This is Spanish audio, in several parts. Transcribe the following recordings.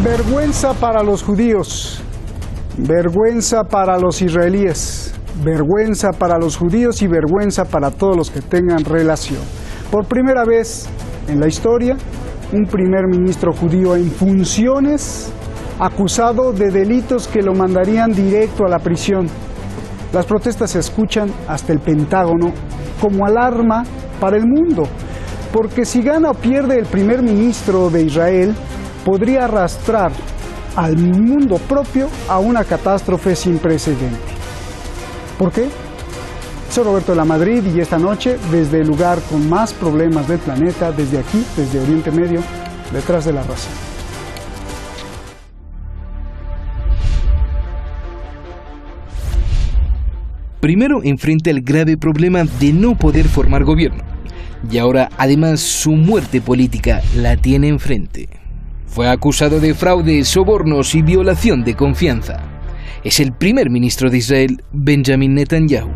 Vergüenza para los judíos, vergüenza para los israelíes, vergüenza para los judíos y vergüenza para todos los que tengan relación. Por primera vez en la historia, un primer ministro judío en funciones acusado de delitos que lo mandarían directo a la prisión. Las protestas se escuchan hasta el Pentágono como alarma para el mundo, porque si gana o pierde el primer ministro de Israel, podría arrastrar al mundo propio a una catástrofe sin precedente. ¿Por qué? Soy Roberto de la Madrid y esta noche, desde el lugar con más problemas del planeta, desde aquí, desde Oriente Medio, detrás de la razón. Primero enfrenta el grave problema de no poder formar gobierno. Y ahora, además, su muerte política la tiene enfrente. Fue acusado de fraude, sobornos y violación de confianza. Es el primer ministro de Israel, Benjamin Netanyahu.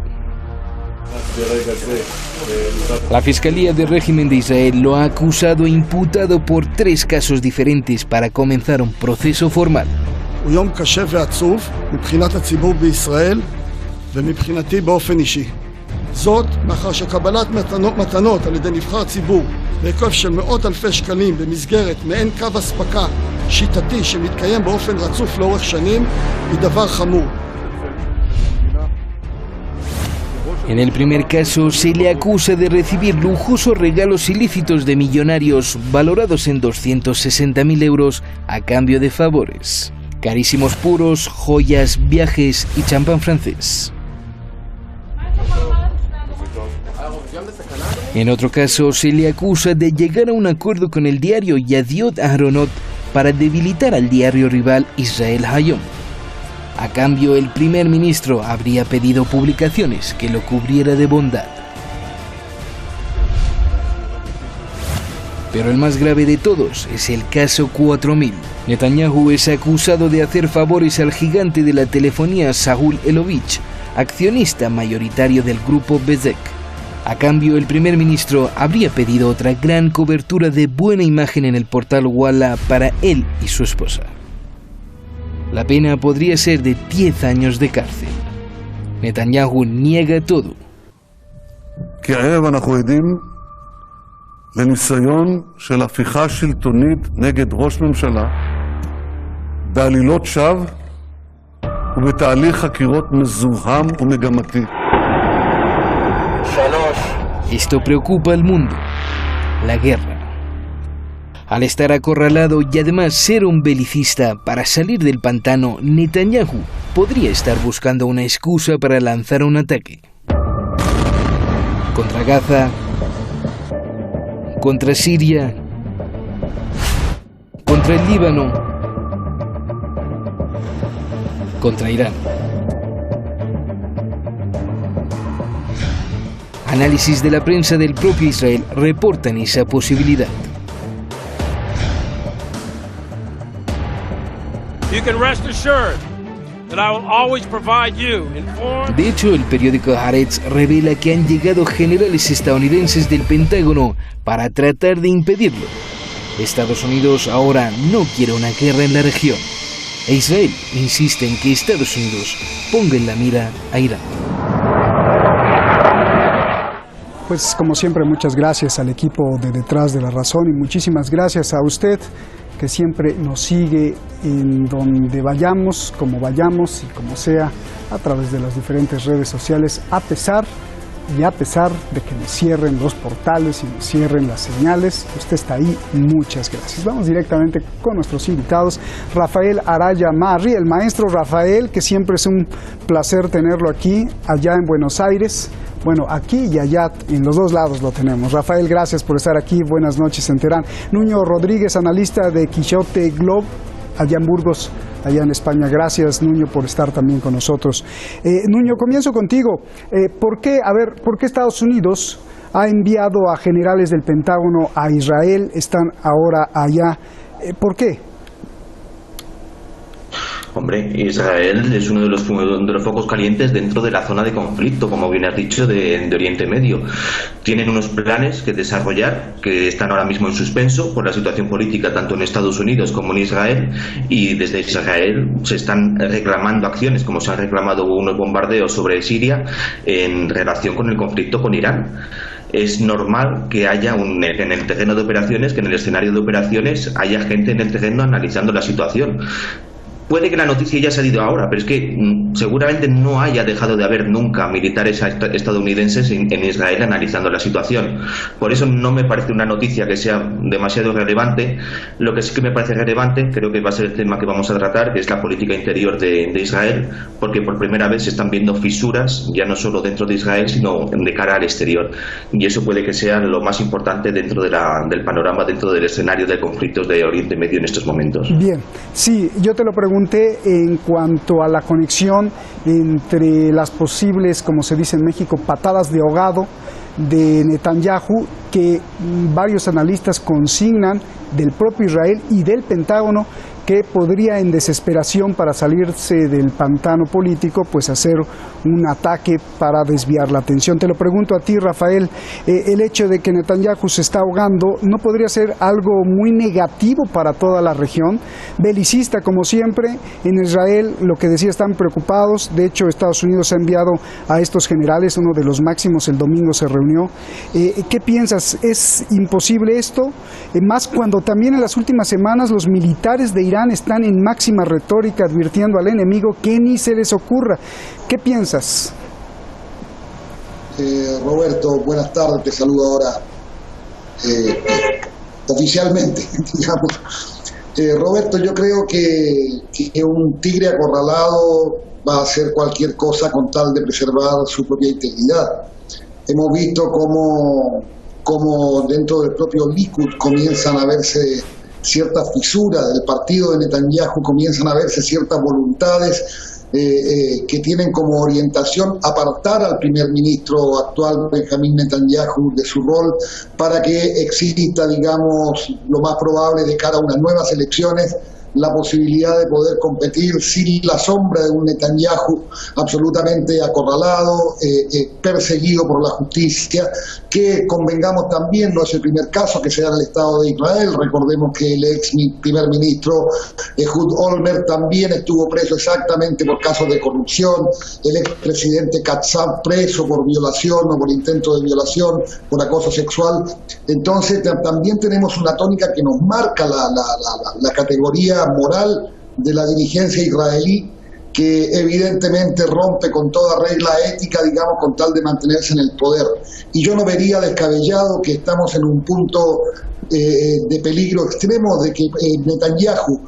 La Fiscalía del Régimen de Israel lo ha acusado e imputado por 3 casos diferentes para comenzar un proceso formal. הוא יום קשה ועצוב מבחינת הציבור בישראל ומבחינתי באופן אישי. זאת מאחר שקבלת מתנות על ידי נבחר ציבור בהיקף של מאות אלפי שקלים במסגרת מעין קו אספקה שיטתי שמתקיים באופן רצוף לאורך שנים היא דבר חמור. En el primer caso se le acusa de recibir lujosos regalos ilícitos de millonarios valorados en 260.000 euros a cambio de favores. Carísimos puros, joyas, viajes y champán francés. En otro caso, se le acusa de llegar a un acuerdo con el diario Yediot Ahronot para debilitar al diario rival Israel Hayom. A cambio, el primer ministro habría pedido publicaciones que lo cubriera de bondad. Pero el más grave de todos es el caso 4000. Netanyahu es acusado de hacer favores al gigante de la telefonía Saúl Elovich, accionista mayoritario del grupo Bezek. A cambio, el primer ministro habría pedido otra gran cobertura de buena imagen en el portal Walla para él y su esposa. La pena podría ser de 10 años de cárcel. Netanyahu niega todo. כערב אנחנו עדים לניסיון של הפיכה שלטונית נגד ראש ממשלה בעלילות שווא ובתהליך חקירות מזוהם ומגמתי. Esto preocupa al mundo, la guerra. Al estar acorralado y además ser un belicista para salir del pantano, Netanyahu podría estar buscando una excusa para lanzar un ataque. Contra Gaza, contra Siria, contra el Líbano, contra Irán. Análisis de la prensa del propio Israel reportan esa posibilidad. De hecho, el periódico Haaretz revela que han llegado generales estadounidenses del Pentágono para tratar de impedirlo. Estados Unidos ahora no quiere una guerra en la región, e Israel insiste en que Estados Unidos ponga en la mira a Irán. Pues como siempre, muchas gracias al equipo de Detrás de la Razón y muchísimas gracias a usted que siempre nos sigue en donde vayamos, como vayamos y como sea, a través de las diferentes redes sociales, a pesar de que nos cierren los portales y nos cierren las señales. Usted está ahí, muchas gracias. Vamos directamente con nuestros invitados. Rafael Araya Marri, el maestro Rafael, que siempre es un placer tenerlo aquí, allá en Buenos Aires. Bueno, aquí y allá, en los dos lados lo tenemos. Rafael, gracias por estar aquí. Buenas noches en Teherán. Nuño Rodríguez, analista de Quixote Globe, allá en Burgos. allá en España. Gracias, Nuño, por estar también con nosotros. Nuño, comienzo contigo. ¿Por qué Estados Unidos ha enviado a generales del Pentágono a Israel? Están ahora allá. ¿Por qué? Hombre, Israel es uno de los focos calientes dentro de la zona de conflicto, como bien has dicho, de Oriente Medio. Tienen unos planes que desarrollar que están ahora mismo en suspenso por la situación política tanto en Estados Unidos como en Israel, y desde Israel se están reclamando acciones, como se han reclamado unos bombardeos sobre Siria en relación con el conflicto con Irán. Es normal que haya en el terreno de operaciones, que en el escenario de operaciones haya gente en el terreno analizando la situación. Puede que la noticia ya ha salido ahora, pero es que seguramente no haya dejado de haber nunca militares estadounidenses en Israel analizando la situación. Por eso no me parece una noticia que sea demasiado relevante. Lo que sí que me parece relevante, creo que va a ser el tema que vamos a tratar, que es la política interior de Israel, porque por primera vez se están viendo fisuras, ya no solo dentro de Israel, sino de cara al exterior. Y eso puede que sea lo más importante dentro del panorama, dentro del escenario de conflictos de Oriente Medio en estos momentos. Bien, sí, yo te lo pregunté en cuanto a la conexión entre las posibles, como se dice en México, patadas de ahogado de Netanyahu, que varios analistas consignan del propio Israel y del Pentágono, que podría en desesperación para salirse del pantano político, pues hacer un ataque para desviar la atención. Te lo pregunto a ti, Rafael, el hecho de que Netanyahu se está ahogando, ¿no podría ser algo muy negativo para toda la región? Belicista, como siempre, en Israel, lo que decía, están preocupados. De hecho, Estados Unidos ha enviado a estos generales, uno de los máximos el domingo se reunió. ¿Qué piensas? ¿Es imposible esto? Más cuando también en las últimas semanas los militares de Irán están en máxima retórica advirtiendo al enemigo que ni se les ocurra. ¿Qué piensas? Roberto, buenas tardes, te saludo ahora oficialmente, digamos. Roberto, yo creo que un tigre acorralado va a hacer cualquier cosa con tal de preservar su propia integridad. Hemos visto cómo dentro del propio Likud comienzan a verse ciertas fisuras del partido de Netanyahu, comienzan a verse ciertas voluntades que tienen como orientación apartar al primer ministro actual, Benjamín Netanyahu, de su rol para que exista, digamos, lo más probable de cara a unas nuevas elecciones, la posibilidad de poder competir sin la sombra de un Netanyahu absolutamente acorralado, perseguido por la justicia, que convengamos también, no es el primer caso que se da en el Estado de Israel. Recordemos que el ex primer ministro Ehud Olmert también estuvo preso exactamente por casos de corrupción, el ex presidente Katzab preso por violación o por intento de violación, por acoso sexual. Entonces también tenemos una tónica que nos marca la categoría moral de la dirigencia israelí, que evidentemente rompe con toda regla ética, digamos, con tal de mantenerse en el poder. Y yo no vería descabellado que estamos en un punto de peligro extremo de que Netanyahu,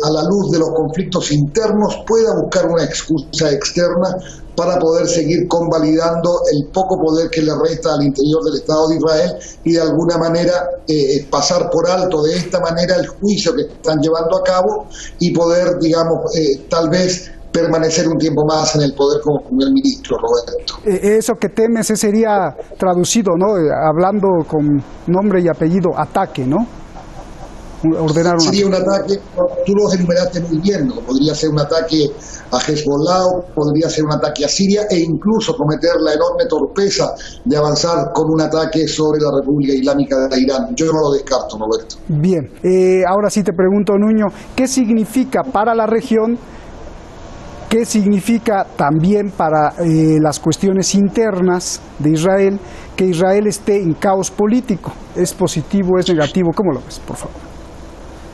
a la luz de los conflictos internos, pueda buscar una excusa externa para poder seguir convalidando el poco poder que le resta al interior del Estado de Israel y de alguna manera pasar por alto de esta manera el juicio que están llevando a cabo y poder, digamos, tal vez permanecer un tiempo más en el poder como primer ministro, Roberto. Eso que temes sería traducido, ¿no? Hablando con nombre y apellido, ataque, ¿no? Ordenar sería un ataque, tú lo enumeraste muy bien, ¿no? Podría ser un ataque a Hezbollah, podría ser un ataque a Siria e incluso cometer la enorme torpeza de avanzar con un ataque sobre la República Islámica de Irán. Yo no lo descarto, Roberto. Bien, ahora sí te pregunto, Nuño, ¿qué significa para la región? ¿Qué significa también para las cuestiones internas de Israel que Israel esté en caos político? ¿Es positivo, es negativo? ¿Cómo lo ves, por favor?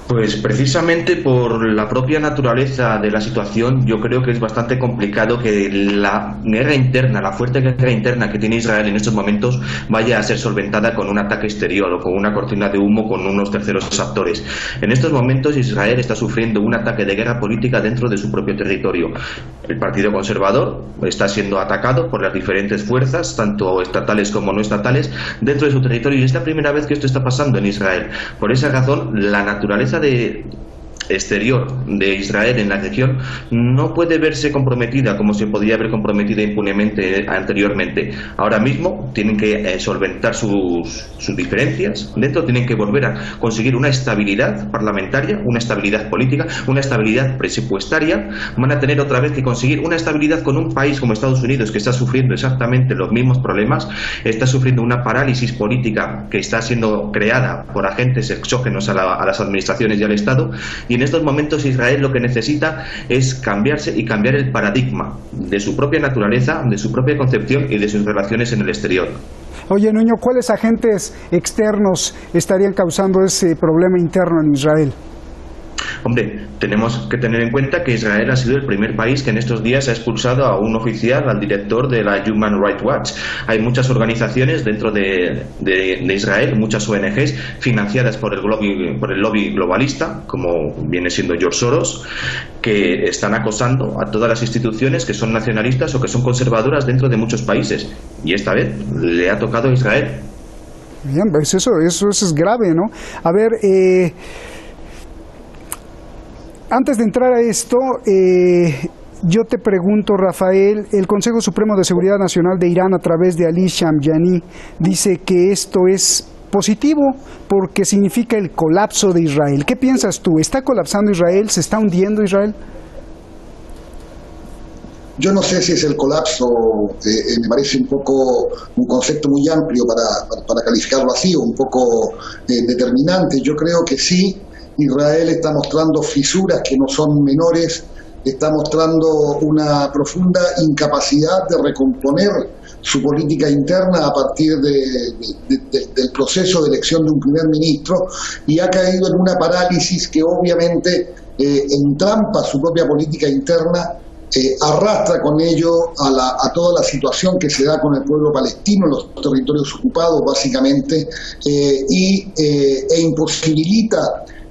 Pues precisamente por la propia naturaleza de la situación, yo creo que es bastante complicado que la guerra interna, la fuerte guerra interna que tiene Israel en estos momentos vaya a ser solventada con un ataque exterior o con una cortina de humo con unos terceros actores. En estos momentos Israel está sufriendo un ataque de guerra política dentro de su propio territorio. El Partido Conservador está siendo atacado por las diferentes fuerzas, tanto estatales como no estatales, dentro de su territorio, y es la primera vez que esto está pasando en Israel. Por esa razón, la naturaleza de exterior de Israel en la región no puede verse comprometida como se podía haber comprometido impunemente anteriormente. Ahora mismo tienen que solventar sus diferencias dentro, tienen que volver a conseguir una estabilidad parlamentaria, una estabilidad política, una estabilidad presupuestaria. Van a tener otra vez que conseguir una estabilidad con un país como Estados Unidos, que está sufriendo exactamente los mismos problemas, está sufriendo una parálisis política que está siendo creada por agentes exógenos a las administraciones y al Estado. Y en estos momentos Israel lo que necesita es cambiarse y cambiar el paradigma de su propia naturaleza, de su propia concepción y de sus relaciones en el exterior. Oye, Nuño, ¿cuáles agentes externos estarían causando ese problema interno en Israel? Hombre, tenemos que tener en cuenta que Israel ha sido el primer país que en estos días ha expulsado a un oficial, al director de la Human Rights Watch. Hay muchas organizaciones dentro de Israel, muchas ONGs financiadas por el lobby globalista, como viene siendo George Soros, que están acosando a todas las instituciones que son nacionalistas o que son conservadoras dentro de muchos países. Y esta vez le ha tocado a Israel. Bien, pues eso es grave, ¿no? A ver, antes de entrar a esto, yo te pregunto, Rafael, el Consejo Supremo de Seguridad Nacional de Irán, a través de Ali Shamjani, dice que esto es positivo porque significa el colapso de Israel. ¿Qué piensas tú? ¿Está colapsando Israel? ¿Se está hundiendo Israel? Yo no sé si es el colapso, me parece un poco un concepto muy amplio para calificarlo así, o un poco determinante. Yo creo que sí. Israel está mostrando fisuras que no son menores, está mostrando una profunda incapacidad de recomponer su política interna a partir del proceso de elección de un primer ministro, y ha caído en una parálisis que obviamente entrampa su propia política interna, arrastra con ello a toda la situación que se da con el pueblo palestino en los territorios ocupados básicamente, e imposibilita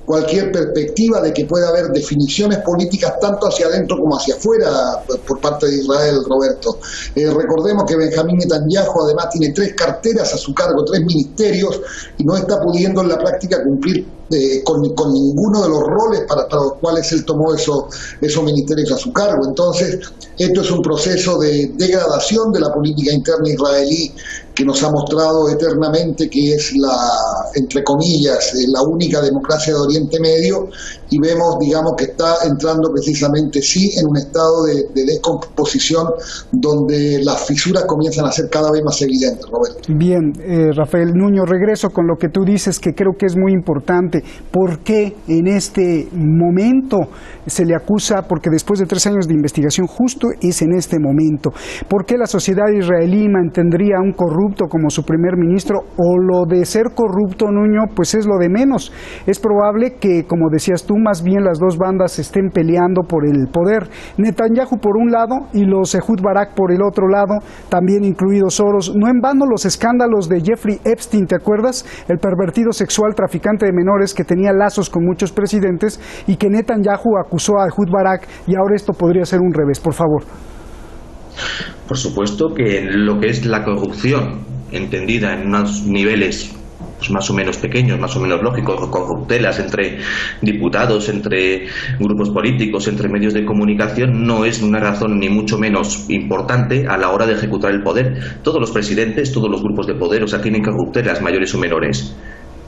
cualquier perspectiva de que pueda haber definiciones políticas tanto hacia adentro como hacia afuera por parte de Israel, Roberto. Recordemos que Benjamín Netanyahu además tiene 3 carteras a su cargo, 3 ministerios, y no está pudiendo en la práctica cumplir con ninguno de los roles para los cuales él tomó esos ministerios a su cargo. Entonces, esto es un proceso de degradación de la política interna israelí que nos ha mostrado eternamente que es entre comillas, la única democracia de Oriente Medio, y vemos, digamos, que está entrando precisamente en un estado de descomposición donde las fisuras comienzan a ser cada vez más evidentes, Roberto. Bien, Rafael Nuño, regreso con lo que tú dices, que creo que es muy importante. ¿Por qué en este momento se le acusa? Porque después de 3 años de investigación, justo es en este momento. ¿Por qué la sociedad israelí mantendría a un corrupto como su primer ministro? O lo de ser corrupto, Nuño, pues es lo de menos. Es probable que, como decías tú, más bien las dos bandas estén peleando por el poder. Netanyahu por un lado y los Ehud Barak por el otro lado, también incluido Soros. No en vano los escándalos de Jeffrey Epstein, ¿te acuerdas? El pervertido sexual traficante de menores que tenía lazos con muchos presidentes y que Netanyahu acusó a Ehud Barak, y ahora esto podría ser un revés. Por favor. Por supuesto que lo que es la corrupción, entendida en unos niveles pues más o menos pequeños, más o menos lógicos, corruptelas entre diputados, entre grupos políticos, entre medios de comunicación, no es una razón ni mucho menos importante a la hora de ejecutar el poder. Todos los presidentes, todos los grupos de poder, o sea, tienen corruptelas mayores o menores.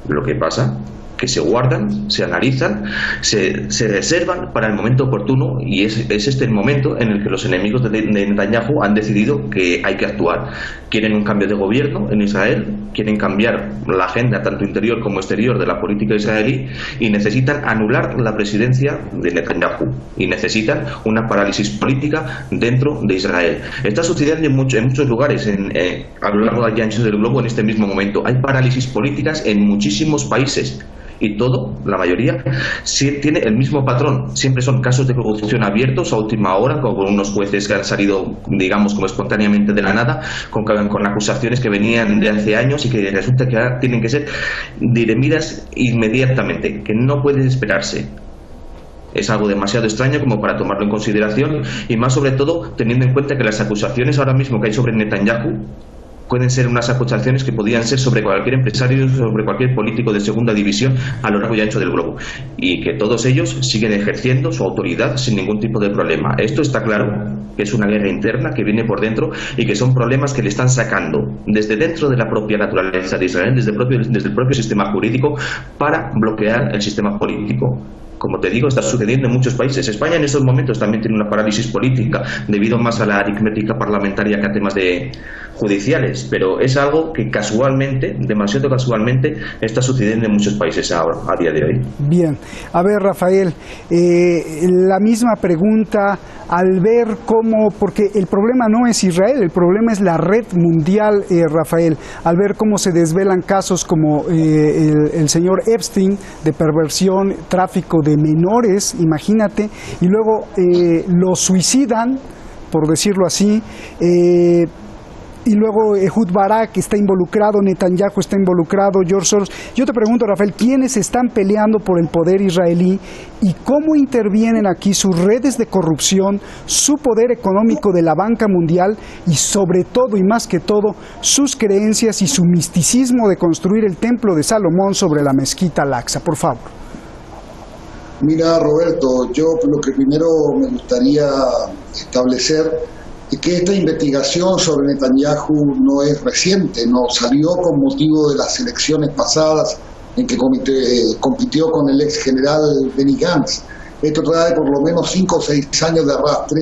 Lo que pasa que se guardan, se analizan, se reservan para el momento oportuno, y es este el momento en el que los enemigos de Netanyahu han decidido que hay que actuar. Quieren un cambio de gobierno en Israel, quieren cambiar la agenda tanto interior como exterior de la política israelí, y necesitan anular la presidencia de Netanyahu, y necesitan una parálisis política dentro de Israel. Está sucediendo en muchos lugares a lo largo y ancho del globo en este mismo momento. Hay parálisis políticas en muchísimos países. Y la mayoría, sí tiene el mismo patrón. Siempre son casos de corrupción abiertos a última hora, con unos jueces que han salido, digamos, como espontáneamente de la nada, con acusaciones que venían de hace años y que resulta que ahora tienen que ser dirimidas inmediatamente, que no pueden esperarse. Es algo demasiado extraño como para tomarlo en consideración, y más sobre todo teniendo en cuenta que las acusaciones ahora mismo que hay sobre Netanyahu pueden ser unas acusaciones que podían ser sobre cualquier empresario, sobre cualquier político de segunda división a lo largo y ancho del globo, y que todos ellos siguen ejerciendo su autoridad sin ningún tipo de problema. Esto está claro que es una guerra interna que viene por dentro y que son problemas que le están sacando desde dentro de la propia naturaleza de Israel, desde el propio sistema jurídico, para bloquear el sistema político. Como te digo, está sucediendo en muchos países. España en estos momentos también tiene una parálisis política debido más a la aritmética parlamentaria que a temas judiciales, pero es algo que casualmente, demasiado casualmente, está sucediendo en muchos países ahora, a día de hoy. Bien, a ver, Rafael, la misma pregunta al ver cómo, porque el problema no es Israel, el problema es la red mundial, Rafael, al ver cómo se desvelan casos como el señor Epstein de perversión, tráfico de menores, imagínate, y luego lo suicidan, por decirlo así, y luego Ehud Barak está involucrado, Netanyahu está involucrado, George Soros. Yo te pregunto, Rafael, ¿quiénes están peleando por el poder israelí y cómo intervienen aquí sus redes de corrupción, su poder económico de la banca mundial y sobre todo y más que todo sus creencias y su misticismo de construir el templo de Salomón sobre la mezquita Al-Aqsa? Por favor. Mira, Roberto, yo lo que primero me gustaría establecer es que esta investigación sobre Netanyahu no es reciente, no salió con motivo de las elecciones pasadas en que compitió con el ex general Benny Gantz. Esto trae por lo menos 5 o 6 años de arrastre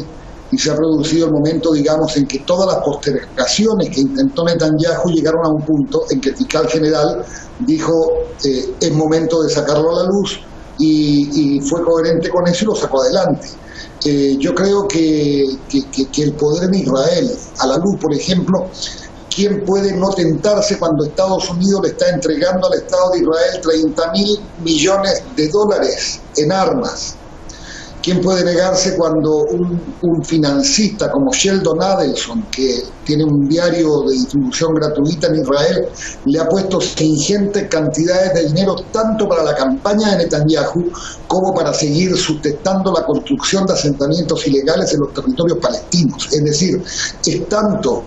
y se ha producido el momento, digamos, en que todas las postergaciones que intentó Netanyahu llegaron a un punto en que el fiscal general dijo es momento de sacarlo a la luz y fue coherente con eso y lo sacó adelante. Yo creo que el poder en Israel, a la luz, por ejemplo, ¿quién puede no tentarse cuando Estados Unidos le está entregando al Estado de Israel $30.000 millones en armas? ¿Quién puede negarse cuando un financista como Sheldon Adelson, que tiene un diario de distribución gratuita en Israel, le ha puesto ingentes cantidades de dinero tanto para la campaña de Netanyahu como para seguir sustentando la construcción de asentamientos ilegales en los territorios palestinos? Es decir, es tanto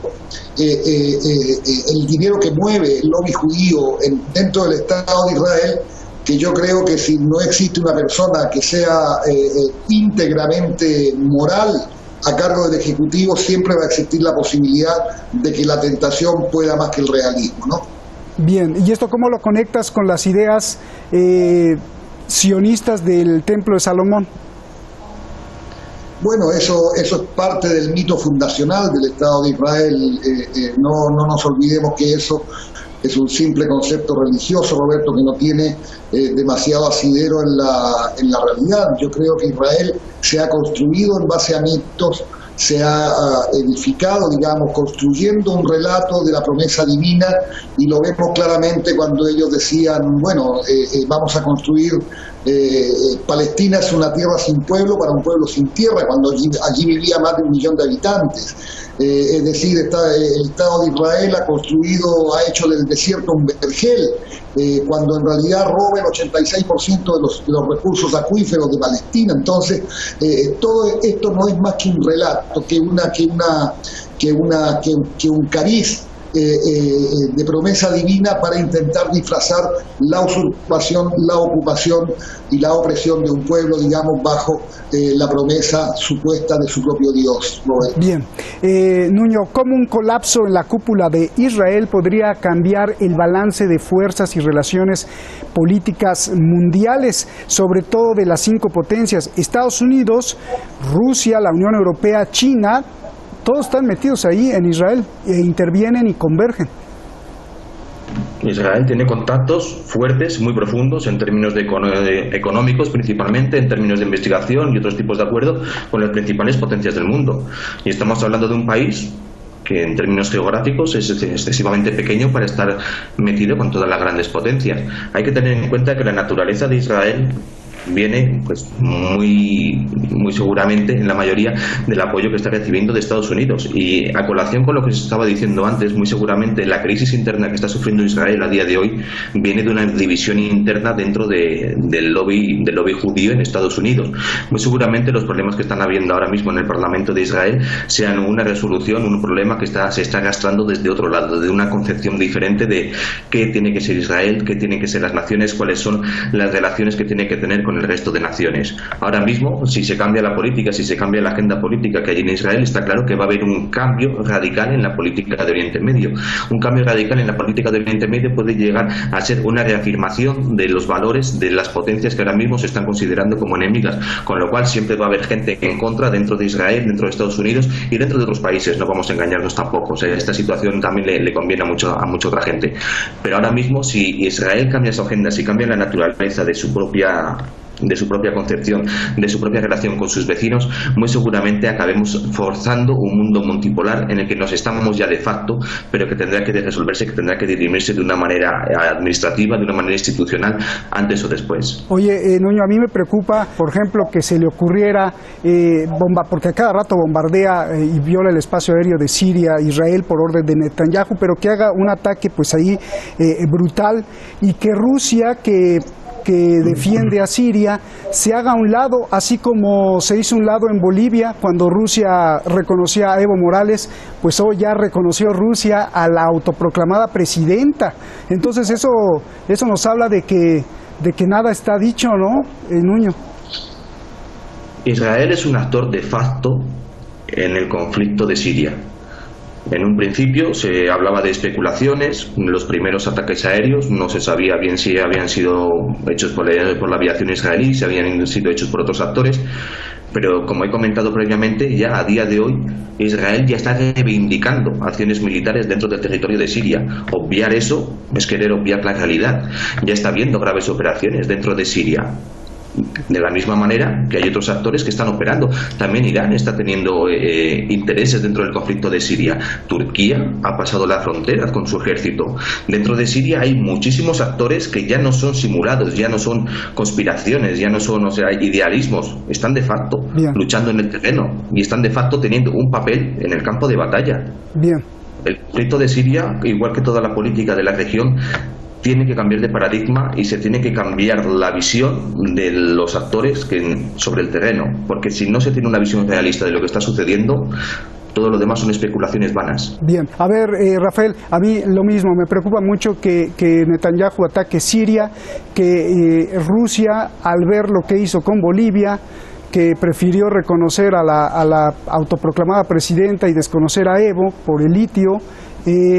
el dinero que mueve el lobby judío dentro del Estado de Israel, que yo creo que si no existe una persona que sea íntegramente moral a cargo del Ejecutivo, siempre va a existir la posibilidad de que la tentación pueda más que el realismo, ¿no? Bien, ¿y esto cómo lo conectas con las ideas sionistas del Templo de Salomón? Bueno, eso es parte del mito fundacional del Estado de Israel. No nos olvidemos que eso es un simple concepto religioso, Roberto, que no tiene demasiado asidero en la realidad. Yo creo que Israel se ha construido en base a mitos, se ha edificado, digamos, construyendo un relato de la promesa divina, y lo vemos claramente cuando ellos decían, bueno, vamos a construir, Palestina es una tierra sin pueblo para un pueblo sin tierra, cuando allí vivía más de 1 millón de habitantes. Es decir, el Estado de Israel ha hecho del desierto un vergel, cuando en realidad roba el 86% de los recursos acuíferos de Palestina. Entonces, todo esto no es más que un relato, que un cariz de promesa divina para intentar disfrazar la usurpación, la ocupación y la opresión de un pueblo, digamos, bajo la promesa supuesta de su propio Dios, Roberto. Bien. Nuño, ¿cómo un colapso en la cúpula de Israel podría cambiar el balance de fuerzas y relaciones políticas mundiales, sobre todo de las 5 potencias? Estados Unidos, Rusia, la Unión Europea, China, todos están metidos ahí en Israel e intervienen y convergen. Israel tiene contactos fuertes, muy profundos, en términos económicos principalmente, en términos de investigación y otros tipos de acuerdos con las principales potencias del mundo. Y estamos hablando de un país que en términos geográficos es excesivamente pequeño para estar metido con todas las grandes potencias. Hay que tener en cuenta que la naturaleza de Israel viene pues muy seguramente en la mayoría del apoyo que está recibiendo de Estados Unidos. Y a colación con lo que se estaba diciendo antes, muy seguramente la crisis interna que está sufriendo Israel a día de hoy viene de una división interna dentro del lobby judío en Estados Unidos. Muy seguramente los problemas que están habiendo ahora mismo en el Parlamento de Israel sean una resolución, un problema que se está arrastrando desde otro lado, de una concepción diferente de qué tiene que ser Israel, qué tienen que ser las naciones, cuáles son las relaciones que tiene que tener con el resto de naciones. Ahora mismo, si se cambia la política, si se cambia la agenda política que hay en Israel, está claro que va a haber un cambio radical en la política de Oriente Medio. Un cambio radical en la política de Oriente Medio puede llegar a ser una reafirmación de los valores de las potencias que ahora mismo se están considerando como enemigas, con lo cual siempre va a haber gente en contra dentro de Israel, dentro de Estados Unidos y dentro de otros países. No vamos a engañarnos tampoco. O sea, esta situación también le conviene a mucha otra gente. Pero ahora mismo, si Israel cambia su agenda, si cambia la naturaleza de su propia concepción, de su propia relación con sus vecinos, muy seguramente acabemos forzando un mundo multipolar en el que nos estamos ya de facto, pero que tendrá que resolverse, que tendrá que dirimirse de una manera administrativa, de una manera institucional, antes o después. Oye, Nuño, a mí me preocupa, por ejemplo, que se le ocurriera porque a cada rato bombardea y viola el espacio aéreo de Siria, Israel, por orden de Netanyahu, pero que haga un ataque pues ahí brutal, y que Rusia, que defiende a Siria, se haga a un lado, así como se hizo un lado en Bolivia cuando Rusia reconocía a Evo Morales, pues hoy ya reconoció Rusia a la autoproclamada presidenta. Entonces eso nos habla de que nada está dicho, ¿no, Nuño? Israel es un actor de facto en el conflicto de Siria. En un principio se hablaba de especulaciones, los primeros ataques aéreos no se sabía bien si habían sido hechos por la aviación israelí, si habían sido hechos por otros actores, pero como he comentado previamente, ya a día de hoy Israel ya está reivindicando acciones militares dentro del territorio de Siria. Obviar eso es querer obviar la realidad. Ya está habiendo graves operaciones dentro de Siria. De la misma manera que hay otros actores que están operando. También Irán está teniendo intereses dentro del conflicto de Siria. Turquía ha pasado la frontera con su ejército. Dentro de Siria hay muchísimos actores que ya no son simulados, ya no son conspiraciones, ya no son idealismos. Están de facto luchando en el terreno y están de facto teniendo un papel en el campo de batalla. Bien. El conflicto de Siria, igual que toda la política de la región, tiene que cambiar de paradigma y se tiene que cambiar la visión de los actores sobre el terreno, porque si no se tiene una visión realista de lo que está sucediendo, todo lo demás son especulaciones vanas. Bien, a ver, Rafael, a mí lo mismo, me preocupa mucho que Netanyahu ataque Siria, que Rusia, al ver lo que hizo con Bolivia, que prefirió reconocer a la autoproclamada presidenta y desconocer a Evo por el litio,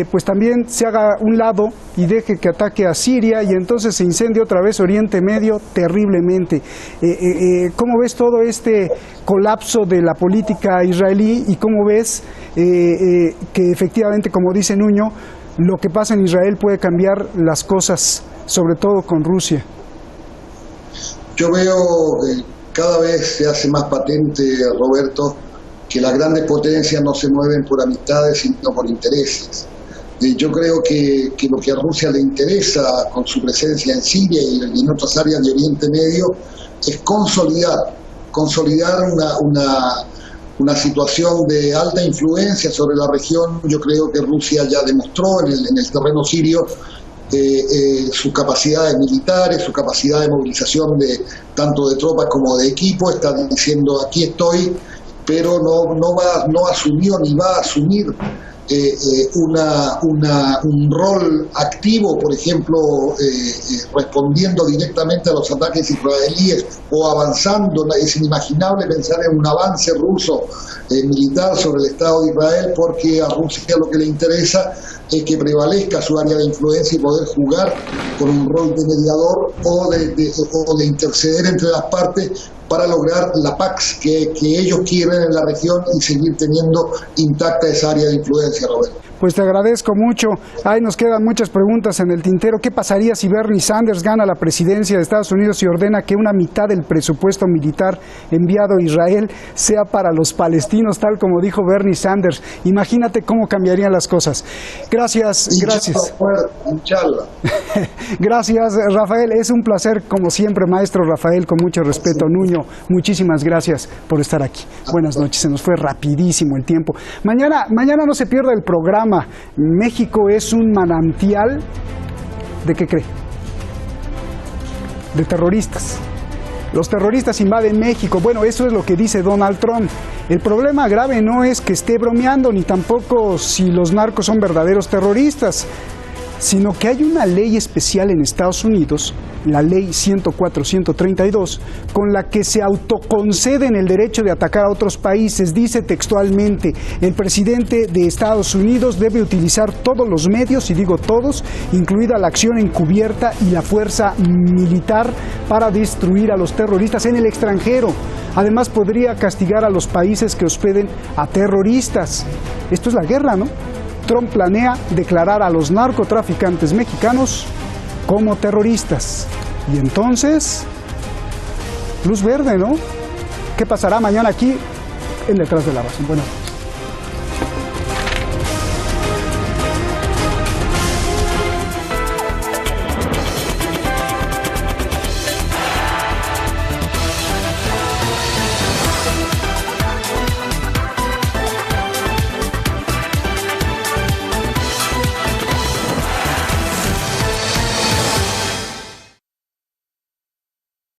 pues también se haga un lado y deje que ataque a Siria y entonces se incendie otra vez Oriente Medio terriblemente. ¿Cómo ves todo este colapso de la política israelí y cómo ves que efectivamente, como dice Nuño, lo que pasa en Israel puede cambiar las cosas, sobre todo con Rusia? Yo veo que cada vez se hace más patente, Roberto, que las grandes potencias no se mueven por amistades, sino por intereses. Yo creo que lo que a Rusia le interesa con su presencia en Siria y en otras áreas de Oriente Medio es consolidar una situación de alta influencia sobre la región. Yo creo que Rusia ya demostró en el terreno sirio sus capacidades militares, su capacidad de movilización tanto de tropas como de equipo. Está diciendo, aquí estoy, pero no asumió ni va a asumir un rol activo, por ejemplo, respondiendo directamente a los ataques israelíes o avanzando. Es inimaginable pensar en un avance ruso militar sobre el Estado de Israel, porque a Rusia lo que le interesa es que prevalezca su área de influencia y poder jugar con un rol de mediador o de interceder entre las partes para lograr la Pax que ellos quieren en la región y seguir teniendo intacta esa área de influencia, Roberto. Pues te agradezco mucho. Ahí nos quedan muchas preguntas en el tintero. ¿Qué pasaría si Bernie Sanders gana la presidencia de Estados Unidos y ordena que una mitad del presupuesto militar enviado a Israel sea para los palestinos, tal como dijo Bernie Sanders? Imagínate cómo cambiarían las cosas. Gracias. Gracias, Rafael. Es un placer, como siempre, maestro Rafael, con mucho respeto. Nuño, muchísimas gracias por estar aquí. Buenas noches. Se nos fue rapidísimo el tiempo. Mañana no se pierda el programa. México es un manantial, ¿de qué cree? De terroristas. Los terroristas invaden México. Bueno, eso es lo que dice Donald Trump. El problema grave no es que esté bromeando, ni tampoco si los narcos son verdaderos terroristas, sino que hay una ley especial en Estados Unidos, la ley 104-132, con la que se autoconceden el derecho de atacar a otros países. Dice textualmente: el presidente de Estados Unidos debe utilizar todos los medios, y digo todos, incluida la acción encubierta y la fuerza militar, para destruir a los terroristas en el extranjero. Además, podría castigar a los países que hospeden a terroristas. Esto es la guerra, ¿no? Trump planea declarar a los narcotraficantes mexicanos como terroristas. Y entonces, luz verde, ¿no? ¿Qué pasará mañana aquí en Detrás de la Razón? Buenas noches.